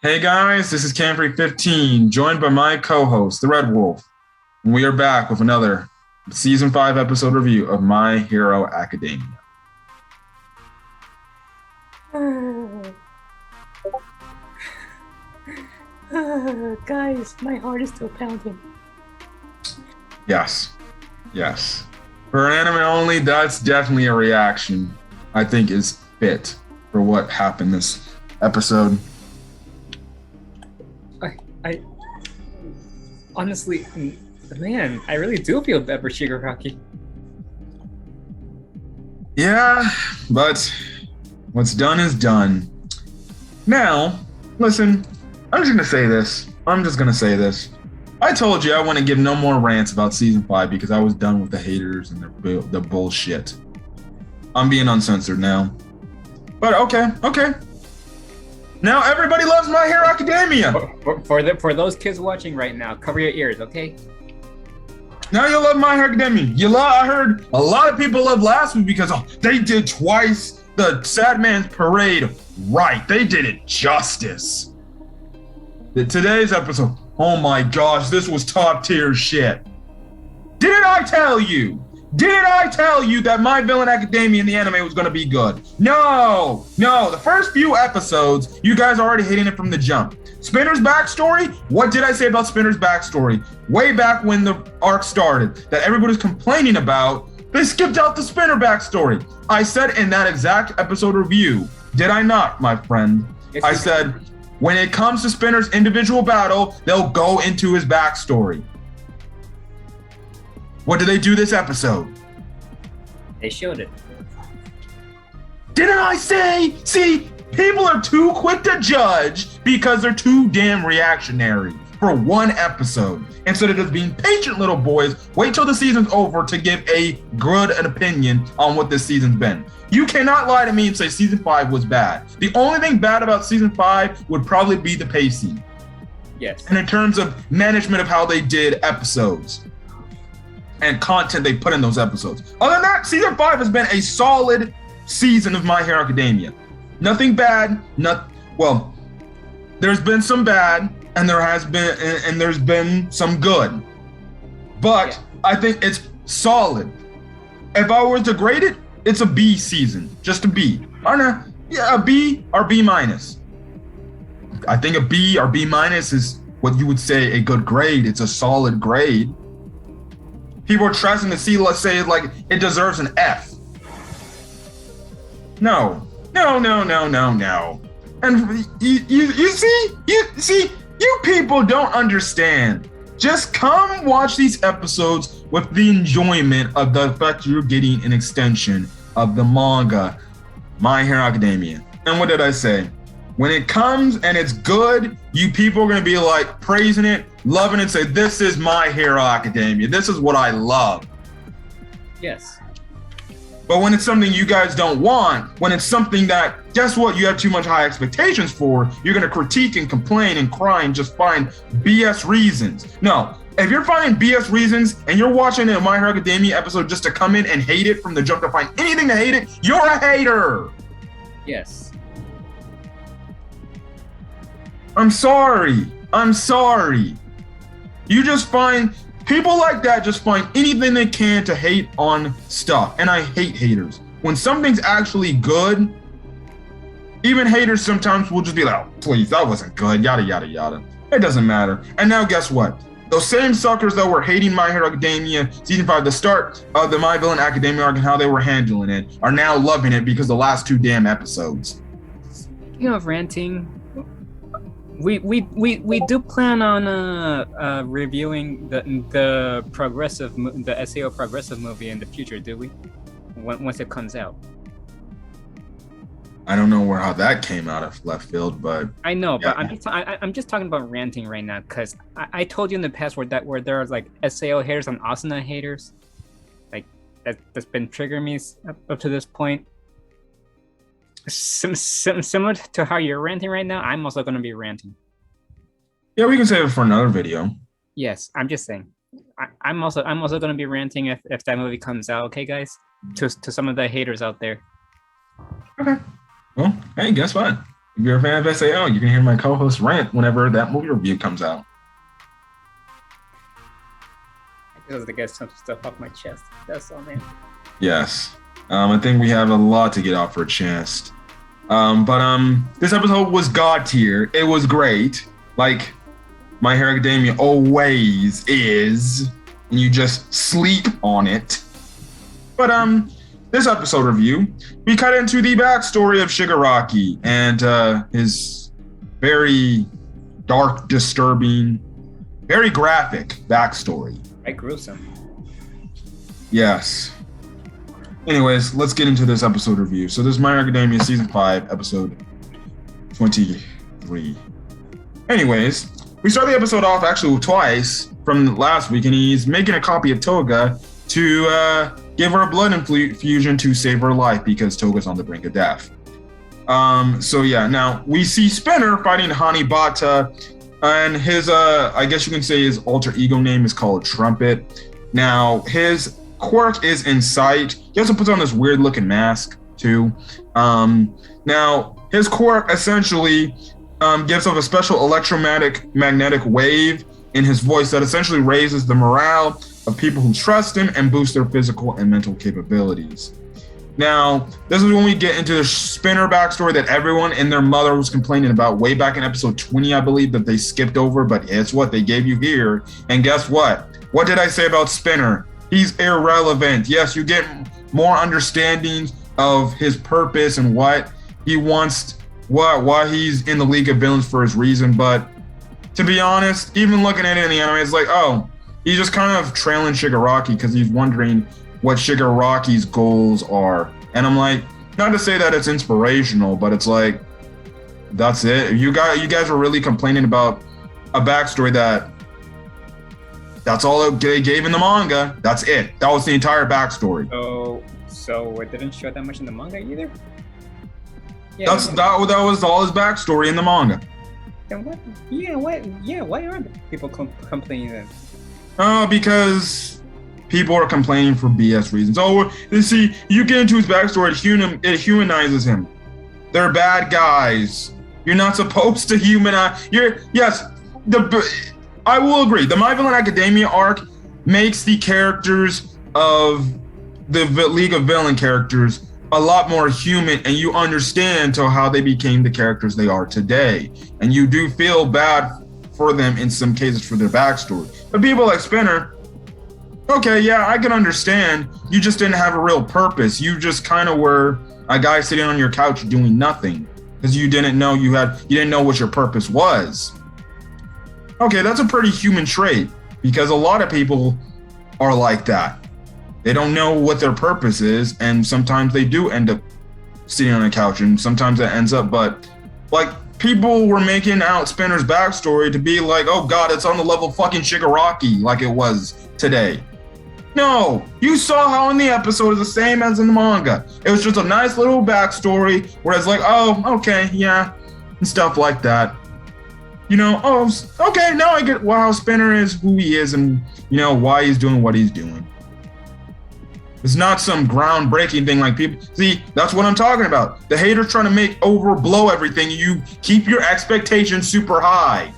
Hey guys, this is Camfrey15, joined by my co-host, the Red Wolf. And we are back with another Season 5 episode review of My Hero Academia. Guys, my heart is still pounding. Yes. For an anime only, that's definitely a reaction I think is fit for what happened this episode. I honestly, man, I really do feel bad for Shigiraki. Yeah, but what's done is done. Now, listen, I'm just gonna say this. I told you I want to give no more rants about Season 5 because I was done with the haters and the bullshit. I'm being uncensored now. But okay. Now everybody loves My Hero Academia. For those kids watching right now, cover your ears, okay? Now you love My Hero Academia. I heard a lot of people loved last week because they did twice the Sad Man's Parade right. They did it justice. Today's episode, oh my gosh, this was top tier shit. Didn't I tell you that My Villain Academia in the anime was going to be good? No, the first few episodes, you guys are already hating it from the jump. Spinner's backstory? What did I say about Spinner's backstory? Way back when the arc started, that everybody's complaining about, they skipped out the Spinner backstory. I said in that exact episode review, did I not, my friend? I said, when it comes to Spinner's individual battle, they'll go into his backstory. What did they do this episode? They showed it. Didn't I say? See, people are too quick to judge because they're too damn reactionary for one episode. Instead of just being patient little boys, wait till the season's over to give a good opinion on what this season's been. You cannot lie to me and say Season 5 was bad. The only thing bad about Season 5 would probably be the pacing. Yes. And in terms of management of how they did episodes and content they put in those episodes. Other than that, Season 5 has been a solid season of My Hero Academia. Nothing bad, well, there's been some bad and there's been some good. But yeah. I think it's solid. If I were to grade it, it's a B season, just a B. A B or B minus. I think a B or B minus is what you would say a good grade. It's a solid grade. People are trying to see, let's say, like it deserves an F. No. And you see, you people don't understand. Just come watch these episodes with the enjoyment of the fact you're getting an extension of the manga, My Hero Academia. And what did I say? When it comes and it's good, you people are going to be like praising it, loving it, say, this is My Hero Academia. This is what I love. Yes. But when it's something you guys don't want, when it's something that, guess what, you have too much high expectations for, you're going to critique and complain and cry and just find BS reasons. No, if you're finding BS reasons and you're watching a My Hero Academia episode just to come in and hate it from the jump to find anything to hate it, you're a hater. Yes. I'm sorry. You just find people like that just find anything they can to hate on stuff. And I hate haters. When something's actually good, even haters sometimes will just be like, oh, please, that wasn't good, yada, yada, yada. It doesn't matter. And now guess what? Those same suckers that were hating My Hero Academia Season 5, the start of the My Villain Academia arc and how they were handling it, are now loving it because the last 2 damn episodes. Speaking of ranting, we do plan on reviewing the SAO progressive movie in the future, do we? Once it comes out. I don't know how that came out of left field, but I know, yeah. But I'm just talking about ranting right now because I told you in the past where there are like SAO haters and Asuna haters, like that's been triggering me up to this point. Similar to how you're ranting right now, I'm also going to be ranting. Yeah, we can save it for another video. Yes, I'm just saying. I'm also going to be ranting if that movie comes out. Okay, guys, to some of the haters out there. Okay. Well, hey, guess what? If you're a fan of SAO, you can hear my co-host rant whenever that movie review comes out. I just to get some stuff off my chest. That's all, man. Yes. I think we have a lot to get off our chest. But this episode was god tier. It was great. Like My Hero Academia always is. And you just sleep on it. But this episode review, we cut into the backstory of Shigaraki and his very dark, disturbing, very graphic backstory. Right, gruesome. Yes. Anyways, let's get into this episode review. So this is My Hero Academia Season 5, Episode 23. Anyways, we start the episode off actually twice from last week, and he's making a copy of Toga to give her a blood infusion to save her life because Toga's on the brink of death. So yeah, now we see Spinner fighting Hanibata, and his, I guess you can say his alter ego name is called Trumpet. Now, his quirk is Insight. He also puts on this weird looking mask too. Now, his quirk essentially gives off a special electromagnetic wave in his voice that essentially raises the morale of people who trust him and boosts their physical and mental capabilities. Now, this is when we get into the Spinner backstory that everyone and their mother was complaining about way back in episode 20, I believe, that they skipped over, but it's what they gave you here. And guess what? What did I say about Spinner? He's irrelevant. Yes, you get more understanding of his purpose and what he wants, why he's in the League of Villains for his reason. But to be honest, even looking at it in the anime, it's like, oh, he's just kind of trailing Shigaraki because he's wondering what Shigaraki's goals are. And I'm like, not to say that it's inspirational, but it's like, that's it. You guys were really complaining about a backstory that's all they gave in the manga. That's it. That was the entire backstory. So it didn't show that much in the manga either? Yeah, that was all his backstory in the manga. Then what? Why aren't people complaining then? Because people are complaining for BS reasons. Oh, you see, you get into his backstory, it humanizes him. They're bad guys. You're not supposed to humanize. I will agree. The My Villain Academia arc makes the characters of the League of Villain characters a lot more human, and you understand how they became the characters they are today. And you do feel bad for them in some cases for their backstory. But people like Spinner, okay, yeah, I can understand. You just didn't have a real purpose. You just kind of were a guy sitting on your couch doing nothing because you didn't know you didn't know what your purpose was. Okay, that's a pretty human trait because a lot of people are like that. They don't know what their purpose is, and sometimes they do end up sitting on a couch, and sometimes it ends up, but like people were making out Spinner's backstory to be like, oh god, it's on the level of fucking Shigaraki like it was today. No, you saw how in the episode is the same as in the manga. It was just a nice little backstory where it's like, oh, okay, yeah, and stuff like that. You know, oh, okay, now I get wow, Spinner is who he is and, you know, why he's doing what he's doing. It's not some groundbreaking thing like people, see, that's what I'm talking about. The haters trying to overblow everything. You keep your expectations super high.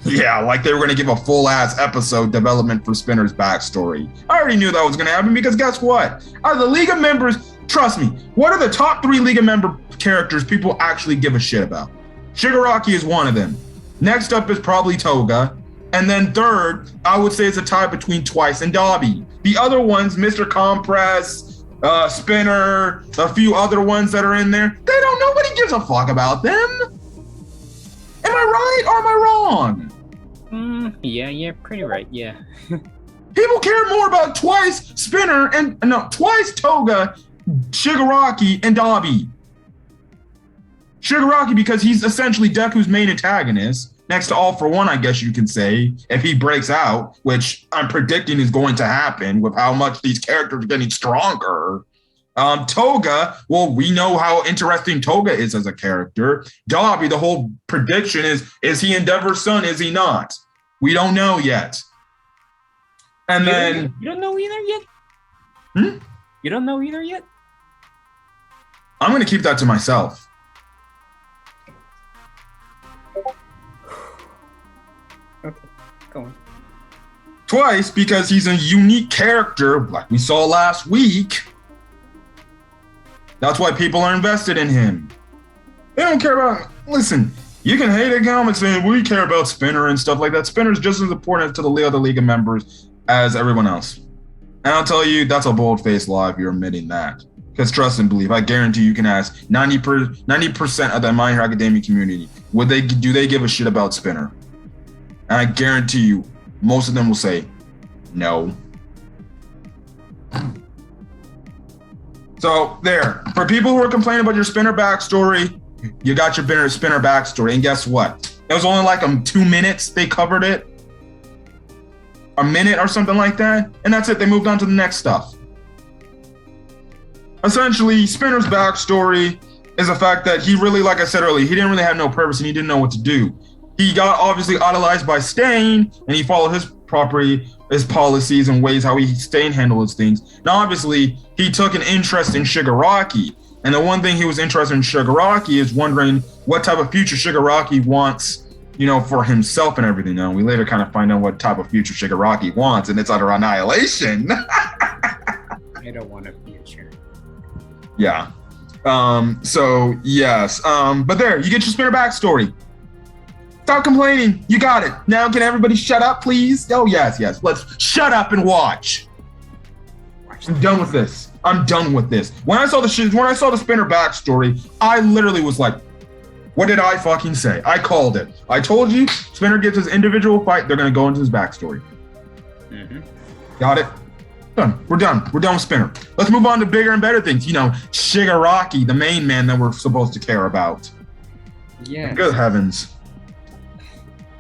Yeah, like they were going to give a full-ass episode development for Spinner's backstory. I already knew that was going to happen because guess what? Out of the League of members, trust me, what are the top 3 League of member characters people actually give a shit about? Shigaraki is one of them. Next up is probably Toga. And then third, I would say it's a tie between Twice and Dobby. The other ones, Mr. Compress, Spinner, a few other ones that are in there, nobody gives a fuck about them. Am I right or am I wrong? Yeah, pretty right, yeah. People care more about Twice, Spinner, Twice, Toga, Shigaraki, and Dobby. Shigaraki because he's essentially Deku's main antagonist, next to All For One, I guess you can say, if he breaks out, which I'm predicting is going to happen with how much these characters are getting stronger. Toga, well, we know how interesting Toga is as a character. Dobby, the whole prediction is he Endeavor's son, is he not? We don't know yet. And then... You don't know either yet? You don't know either yet? I'm going to keep that to myself. Go on. Twice because he's a unique character, like we saw last week. That's why people are invested in him. They don't care about. Listen, you can hate a comic saying we care about Spinner and stuff like that. Spinner's just as important to the other League of members as everyone else. And I'll tell you, that's a bold-faced lie if you're admitting that. Because trust and believe, I guarantee you can ask 90% of the My Hero Academia community, do they give a shit about Spinner? And I guarantee you, most of them will say no. So there, for people who are complaining about your Spinner backstory, you got your Spinner backstory, and guess what? It was only like 2 minutes they covered it. A minute or something like that, and that's it. They moved on to the next stuff. Essentially, Spinner's backstory is the fact that he really, like I said earlier, he didn't really have no purpose and he didn't know what to do. He got obviously idolized by Stain, and he followed his policies and ways how Stain handled his things. Now, obviously, he took an interest in Shigaraki, and the one thing he was interested in Shigaraki is wondering what type of future Shigaraki wants, for himself and everything. Now, we later kind of find out what type of future Shigaraki wants, and it's utter annihilation. I don't want a future. Yeah. So, yes. But there, you get your Spinner backstory. Stop complaining. You got it. Now, can everybody shut up, please? Oh, yes. Let's shut up and watch. I'm done with this. When I saw the Spinner backstory, I literally was like, what did I fucking say? I called it. I told you, Spinner gets his individual fight. They're going to go into his backstory. Mm-hmm. Got it? Done. We're done with Spinner. Let's move on to bigger and better things. Shigaraki, the main man that we're supposed to care about. Yeah. Good heavens.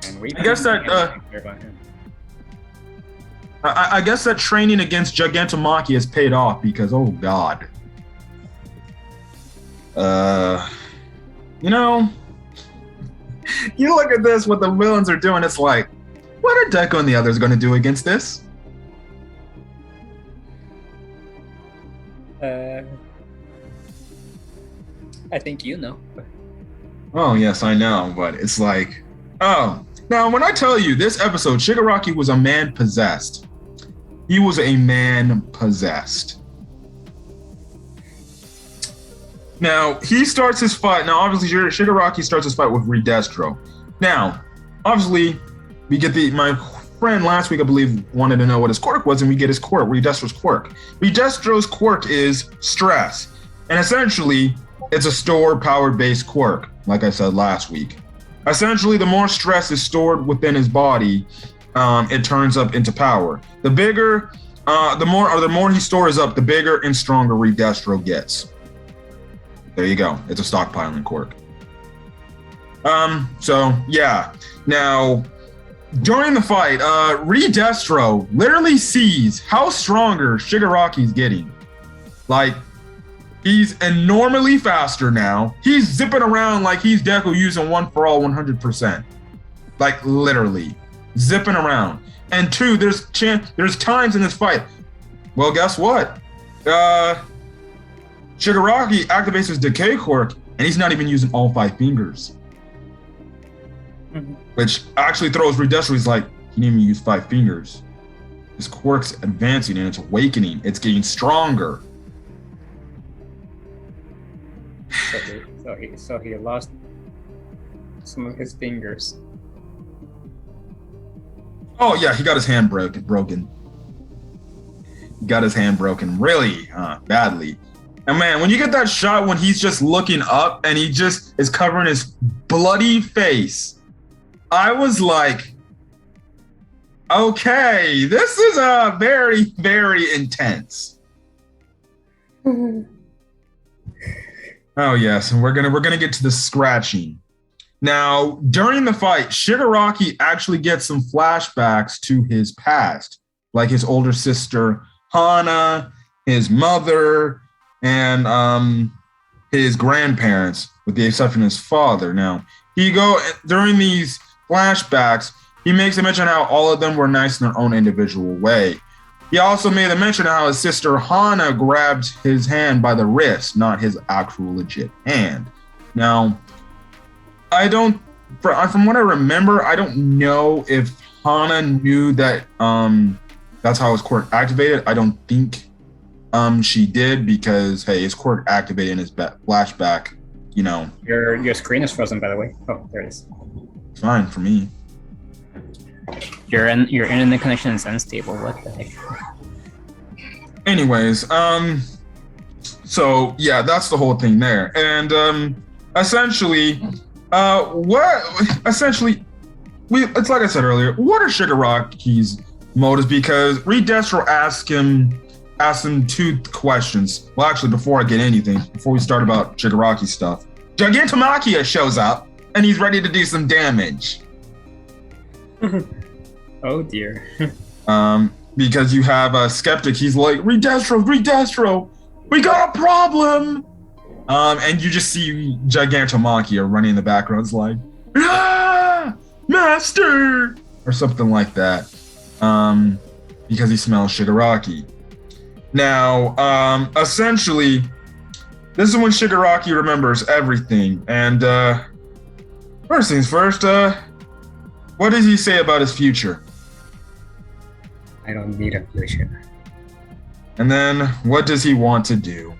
And we I guess that care about him. I guess that training against Gigantomachia has paid off because, oh god. You look at this, what the villains are doing, it's like, what are Deku and the others going to do against this? I think you know. Oh, yes, I know, but it's like, oh. Now, when I tell you this episode, Shigaraki was a man possessed. He was a man possessed. Now, he starts his fight. Now, obviously, Shigaraki starts his fight with Redestro. Now, obviously, we get my friend last week, I believe, wanted to know what his quirk was, and we get his quirk, Redestro's quirk. Redestro's quirk is stress. And essentially, it's a store-powered based quirk, like I said last week. Essentially, the more stress is stored within his body, it turns up into power. The more he stores up, the bigger and stronger Redestro gets. There you go. It's a stockpiling quirk. So yeah. Now, during the fight, Redestro literally sees how stronger Shigaraki's getting. Like, he's enormously faster now. He's zipping around like he's Deku using One For All 100%. Like, literally. Zipping around. And two, there's times in this fight. Well, guess what? Shigaraki activates his decay quirk, and he's not even using all 5 fingers. Mm-hmm. Which actually throws Redestro. He's like, he didn't even use 5 fingers. His quirk's advancing and it's awakening. It's getting stronger. So he lost some of his fingers. Oh yeah, he got his hand broken. He got his hand broken really badly. And man, when you get that shot when he's just looking up and he just is covering his bloody face, I was like, okay, this is very, very intense. Oh yes, and we're gonna get to the scratching. Now, during the fight, Shigaraki actually gets some flashbacks to his past, like his older sister Hana, his mother, and his grandparents, with the exception of his father. Now, during these flashbacks, he makes a mention how all of them were nice in their own individual way. He also made a mention how his sister Hana grabbed his hand by the wrist, not his actual legit hand. Now, from what I remember, I don't know if Hana knew that that's how his quirk activated. I don't think she did because hey, his quirk activated in his flashback. You know, your screen is frozen, by the way. Oh, there it is. It's fine for me. Your internet connection is unstable. What the heck? Anyways, so yeah, that's the whole thing there, and essentially, it's like I said earlier. What are Shigaraki's motives? Because Reed Destro asked him two questions. Well, actually, before we start about Shigaraki stuff, Gigantomachia shows up and he's ready to do some damage. Oh dear. Because you have a skeptic, he's like, Reed Destro, we got a problem. And you just see Gigantomachia running in the background. It's like, master, or something like that. Because he smells Shigaraki. Now, essentially, this is when Shigaraki remembers everything. And first things first, what does he say about his future? I don't need a future. And then, what does he want to do?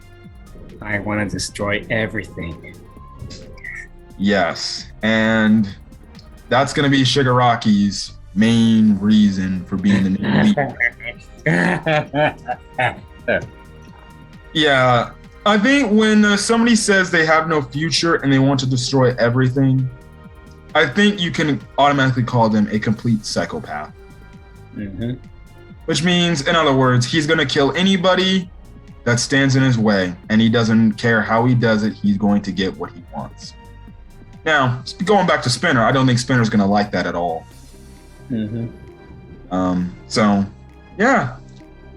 I want to destroy everything. Yes, and that's going to be Shigaraki's main reason for being the new leader. Yeah, I think when somebody says they have no future and they want to destroy everything, I think you can automatically call them a complete psychopath. Mm-hmm. Which means, in other words, he's going to kill anybody that stands in his way, and he doesn't care how he does it, he's going to get what he wants. Now, going back to Spinner, I don't think Spinner's going to like that at all. Mm-hmm. So, yeah.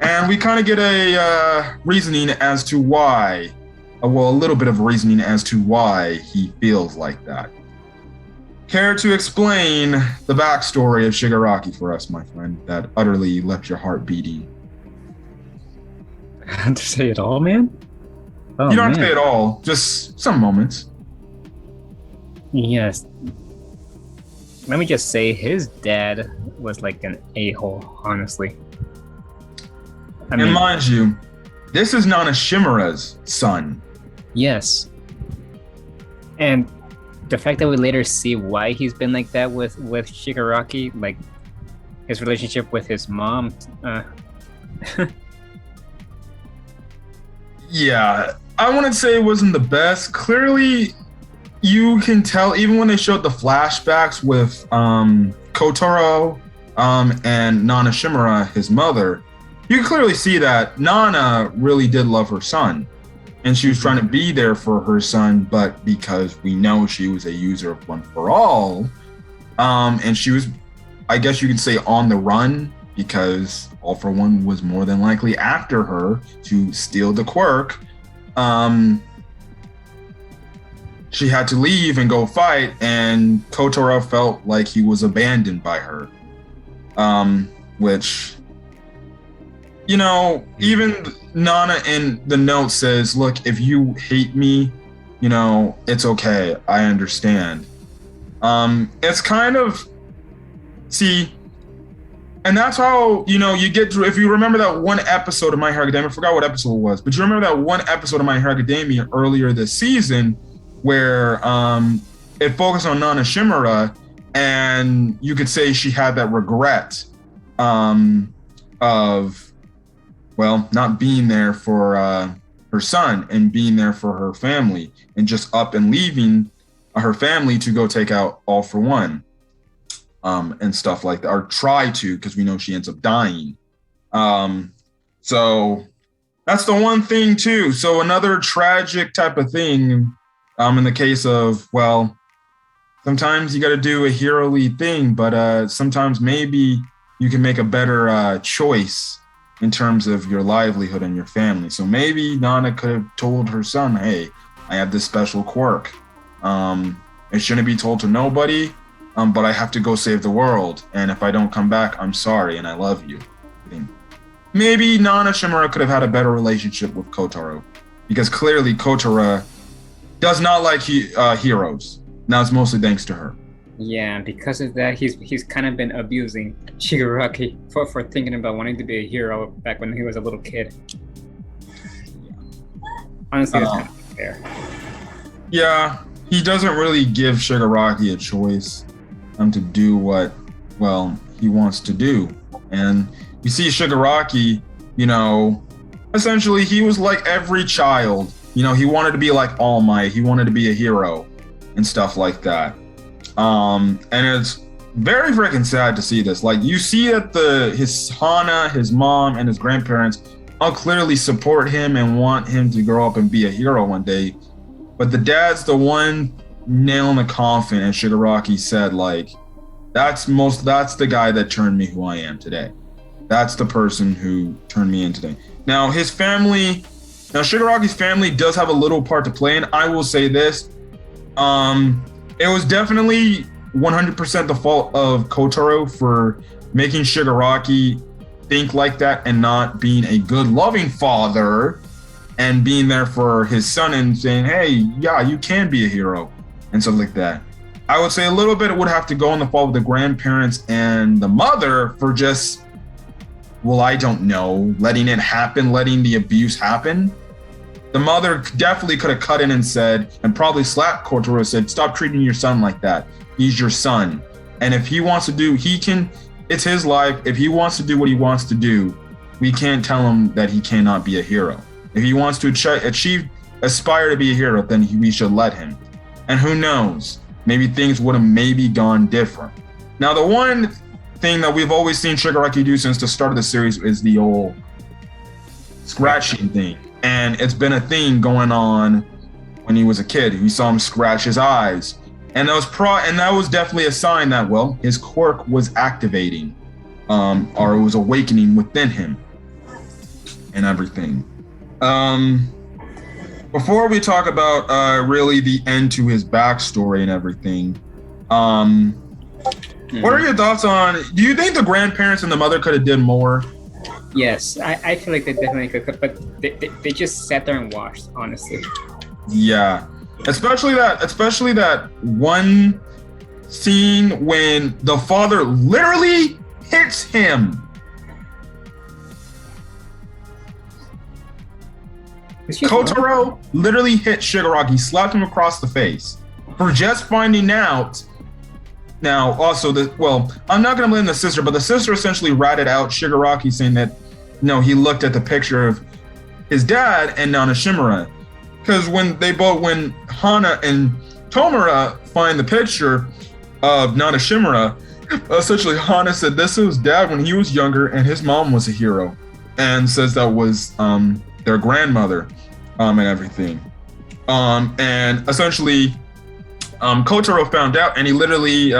And we kind of get a reasoning as to why, a little bit of reasoning as to why he feels like that. Care to explain the backstory of Shigaraki for us, my friend, that utterly left your heart beating? I have to say it all, man? Oh, you don't have to say it all, just some moments. Yes. Let me just say, his dad was like an a-hole, honestly. And mind you, this is Nana Shimura's son. Yes. And the fact that we later see why he's been like that with Shigaraki, like his relationship with his mom. Yeah, I wouldn't say it wasn't the best. Clearly, you can tell even when they showed the flashbacks with Kotaro and Nana Shimura, his mother, you can clearly see that Nana really did love her son. And she was trying to be there for her son, but because we know she was a user of One For All, and she was, I guess you could say, on the run, because All For One was more than likely after her to steal the quirk, she had to leave and go fight, and Kotaro felt like he was abandoned by her. Which, you know, even Nana in the note says, look, if you hate me, you know, it's okay. I understand. It's kind of, see, and that's how, you know, you get through, if you remember that one episode of My Hero Academia, I forgot what episode it was, but you remember that one episode of My Hero Academia earlier this season where it focused on Nana Shimura, and you could say she had that regret of, well, not being there for her son and being there for her family, and just up and leaving her family to go take out All For One, and stuff like that, or try to, because we know she ends up dying. So that's the one thing too. So another tragic type of thing, in the case of, well, sometimes you got to do a hero-y thing, but sometimes maybe you can make a better choice in terms of your livelihood and your family. So maybe Nana could have told her son, hey, I have this special quirk. It shouldn't be told to nobody, but I have to go save the world. And if I don't come back, I'm sorry and I love you. Maybe Nana Shimura could have had a better relationship with Kotaro, because clearly Kotaro does not like heroes. Now it's mostly thanks to her. Yeah, and because of that, he's kind of been abusing Shigaraki for thinking about wanting to be a hero back when he was a little kid. Honestly, that's Uh, kind of fair. yeah, he doesn't really give Shigaraki a choice to do what, well, he wants to do. And you see Shigaraki, you know, essentially he was like every child. You know, he wanted to be like All Might. He wanted to be a hero and stuff like that. And it's very freaking sad to see this. Like you see that his Hana, his mom, and his grandparents all clearly support him and want him to grow up and be a hero one day. But the dad's the one nail in the coffin, and Shigaraki said, like, that's the guy that turned me who I am today. That's the person who turned me in today. Now Shigaraki's family does have a little part to play, and I will say this. It was definitely 100% the fault of Kotaro for making Shigaraki think like that and not being a good, loving father and being there for his son and saying, hey, yeah, you can be a hero and stuff like that. I would say a little bit would have to go in the fault of the grandparents and the mother for just, well, I don't know, letting it happen, letting the abuse happen. The mother definitely could have cut in and said, and probably slapped Kotaro and said, stop treating your son like that. He's your son. And if he wants to do, it's his life. If he wants to do what he wants to do, we can't tell him that he cannot be a hero. If he wants to aspire to be a hero, then we should let him. And who knows, maybe things would have gone different. Now, the one thing that we've always seen Shigaraki do since the start of the series is the old scratching thing. And it's been a thing going on when he was a kid. We saw him scratch his eyes. And that was definitely a sign that, well, his quirk was activating, or it was awakening within him and everything. Before we talk about really the end to his backstory and everything, what are your thoughts on, do you think the grandparents and the mother could have did more? Yes, I feel like they definitely could, but they just sat there and watched, honestly. Yeah, especially that one scene when the father literally hits him. Kotaro literally hit Shigaraki, slapped him across the face for just finding out. Now, also, I'm not going to blame the sister, but the sister essentially ratted out Shigaraki, saying that, he looked at the picture of his dad and Nanashimura. Because when Hana and Tomura find the picture of Nanashimura, essentially Hana said this was dad when he was younger and his mom was a hero, and says that was their grandmother and everything. And essentially, Kotaro found out, and he literally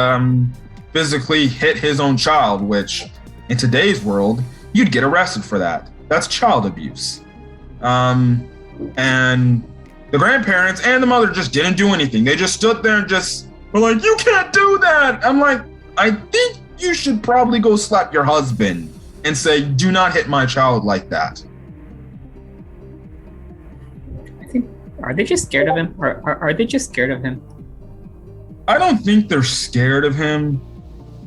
physically hit his own child, which in today's world, you'd get arrested for that. That's child abuse. And the grandparents and the mother just didn't do anything. They just stood there and just were like, you can't do that. I'm like, I think you should probably go slap your husband and say, do not hit my child like that. I think, are they just scared of him? Or are they just scared of him? I don't think they're scared of him.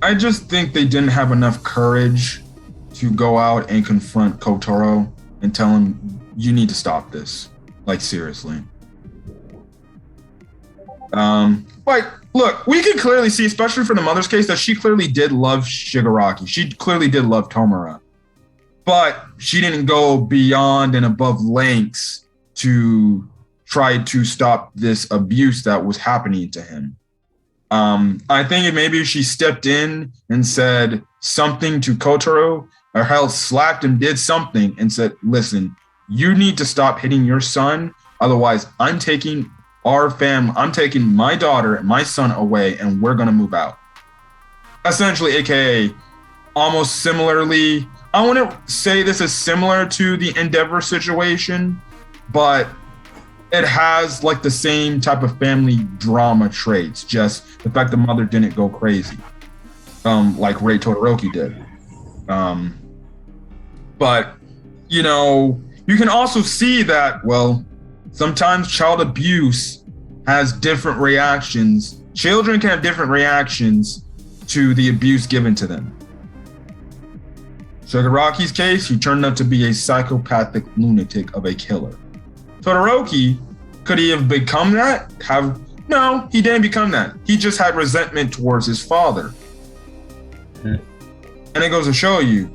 I just think they didn't have enough courage to go out and confront Kotaro and tell him, you need to stop this. Like, seriously. But look, we can clearly see, especially for the mother's case, that she clearly did love Shigaraki. She clearly did love Tomura. But she didn't go beyond and above lengths to try to stop this abuse that was happening to him. I think maybe she stepped in and said something to Kotaro, or hell, slapped him, did something, and said, listen, you need to stop hitting your son. Otherwise, I'm taking my daughter and my son away, and we're going to move out. Essentially, AKA, almost similarly, I want to say this is similar to the Endeavor situation, but it has like the same type of family drama traits, just the fact the mother didn't go crazy, like Rei Todoroki did. But, you can also see that, well, sometimes child abuse has different reactions children can have different reactions to the abuse given to them. Shigaraki's case, he turned out to be a psychopathic lunatic of a killer. Todoroki, could he have become that? No, he didn't become that. He just had resentment towards his father. And it goes to show you,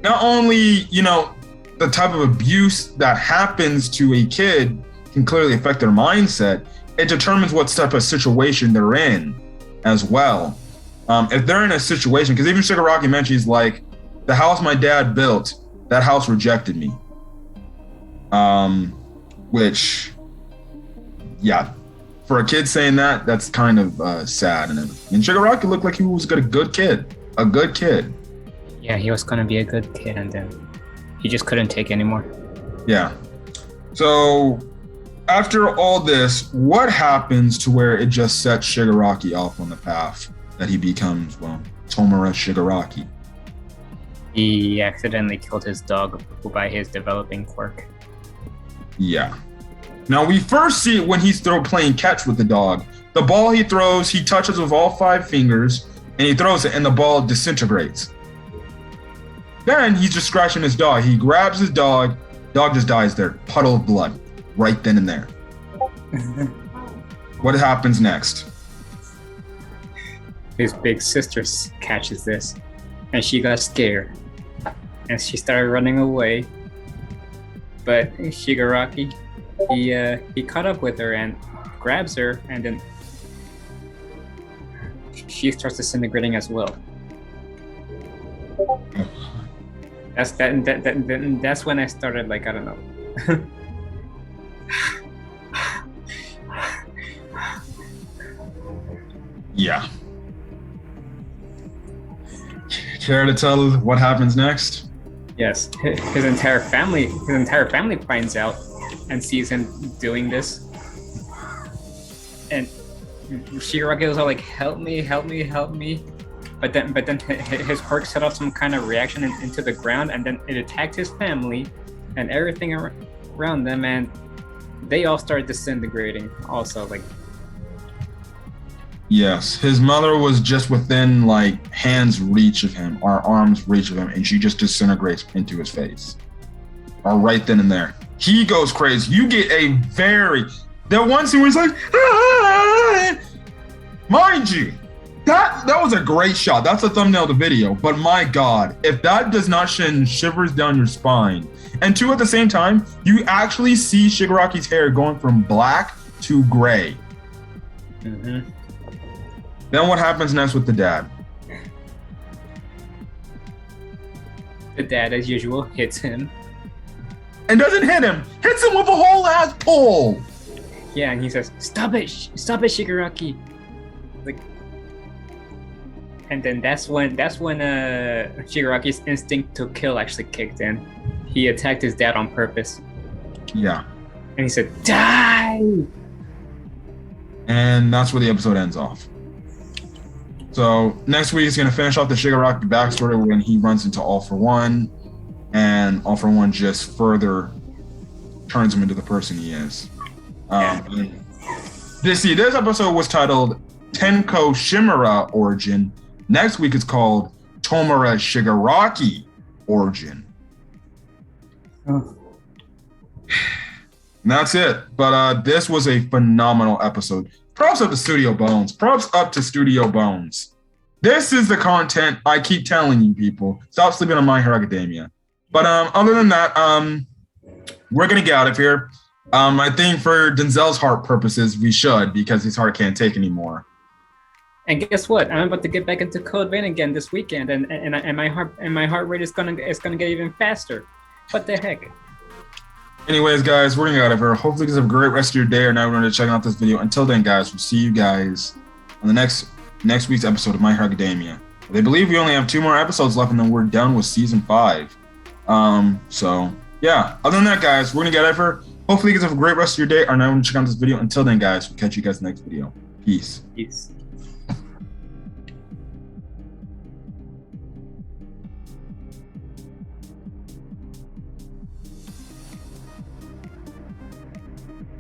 not only, the type of abuse that happens to a kid can clearly affect their mindset, it determines what type of situation they're in as well. If they're in a situation, because even Shigaraki mentioned, he's like, the house my dad built, that house rejected me. Which, yeah, for a kid saying that, that's kind of sad and everything. And Shigaraki looked like he was a good kid. Yeah, he was gonna be a good kid, and then he just couldn't take anymore. Yeah. So after all this, what happens to where it just sets Shigaraki off on the path that he becomes, Tomura Shigiraki? He accidentally killed his dog by his developing quirk. Yeah. Now we first see it when he's playing catch with the dog. The ball he throws, he touches with all 5 fingers, and he throws it, and the ball disintegrates. Then he's just scratching his dog. He grabs his dog just dies there. Puddle of blood, right then and there. What happens next? His big sister catches this, and she got scared, and she started running away. But Shigaraki, he caught up with her and grabs her, and then she starts disintegrating as well. That's when I started, like, I don't know. Yeah. Care to tell what happens next? Yes, his entire family finds out and sees him doing this, and Shigaraki was all like, "Help me, help me, help me!" But then his quirk set off some kind of reaction into the ground, and then it attacked his family and everything around them, and they all started disintegrating. Also, like. Yes, his mother was just within hand's reach of him, or arm's reach of him, and she just disintegrates into his face. Or right then and there. He goes crazy. You get that one scene where he's like, ah! Mind you, that was a great shot. That's the thumbnail of the video. But my God, if that does not send shivers down your spine. And 2, at the same time, you actually see Shigaraki's hair going from black to gray. Mm-hmm. Then what happens next with the dad? The dad, as usual, hits him. And doesn't hit him. Hits him with a whole ass pole. Yeah, and he says, "Stop it, Shigaraki!" Like, and then that's when Shigaraki's instinct to kill actually kicked in. He attacked his dad on purpose. Yeah. And he said, "Die!" And that's where the episode ends off. So next week is going to finish off the Shigaraki backstory when he runs into All For One, and All For One just further turns him into the person he is. This episode was titled Tenko Shimura Origin. Next week is called Tomura Shigaraki Origin. Oh. And that's it. But this was a phenomenal episode. Props up to Studio Bones. This is the content I keep telling you people. Stop sleeping on My Hero Academia. But other than that, we're going to get out of here. I think for Denzel's heart purposes, we should, because his heart can't take anymore. And guess what? I'm about to get back into Code Vein again this weekend, and my heart rate is gonna get even faster. What the heck? Anyways, guys, we're gonna get out of here. Hopefully, you guys have a great rest of your day or night when you're checking out this video. Until then, guys, we'll see you guys on the next week's episode of My Hero Academia. They believe we only have 2 more episodes left, and then we're done with season 5. So yeah. Other than that, guys, we're gonna get out of here. Hopefully, you guys have a great rest of your day or night when you check out this video. Until then, guys, we'll catch you guys next video. Peace. Peace.